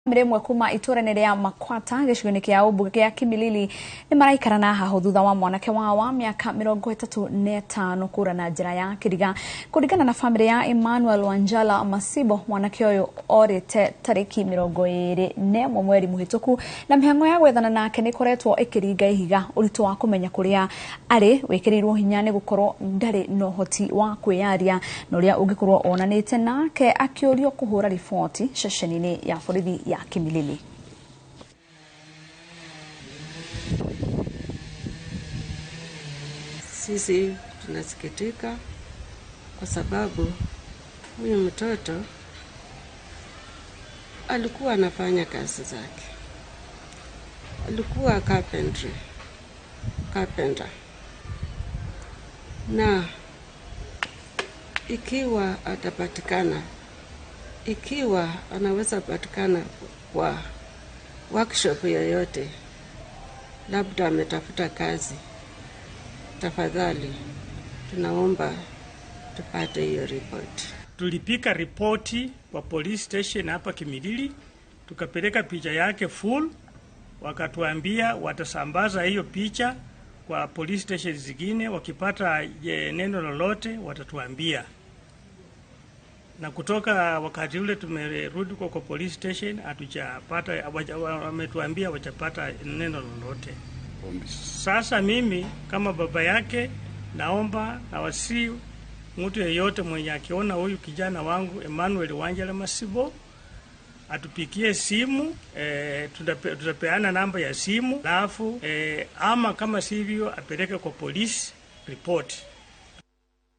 Mremwe kuma iturene ria Makwata gicigo-ini kia umbuge kia Kimilili ni maraikarana haho thutha wa mwanake wao wa mĩaka 35 kũra na njĩra ya kĩriga. Kũringana na family ya Emmanuel Masimbo, mwanake ũyũ orĩte tarĩki 21 mweri mũhĩtũku na mĩhang'o ya gwethana nake nĩ koretwo ĩkĩringa ihiga. Ũritũ wa kũmenya kũrĩa arĩ wĩkĩrĩirwo hinya nĩ gũkorwo ndarĩ na ũhoti wa kwĩyaria, na ũrĩa ũngĩkorwo onanĩte nake akĩũrio kũhũra riboti ceceni-inĩ ya borithi ya Kimilili. Sisi tunasikitika kwa sababu huyu mtoto alikuwa anafanya kazi zake. Alikuwa carpenter. Na ikiwa atapatikana, ikiwa anaweza patikana kwa workshop yoyote, labda ametafuta kazi, tafadhali tunaomba tupate hiyo report. Tulipika ripoti kwa police station hapa Kimilili, tukapeleka picha yake full, wakatuambia watasambaza hiyo picha kwa police station zingine, wakipata neno lolote watatuambia. Na kutoka wakati ule tumerudi kwa police station, hatujapata, wametuambia wajapata neno lolote. Sasa mimi kama baba yake naomba na wasi mtu yeyote mwenye akiona huyu kijana wangu Emmanuel Masimbo atupikie simu, tutapeana namba ya simu, alafu ama kama sivyo apeleke kwa police report.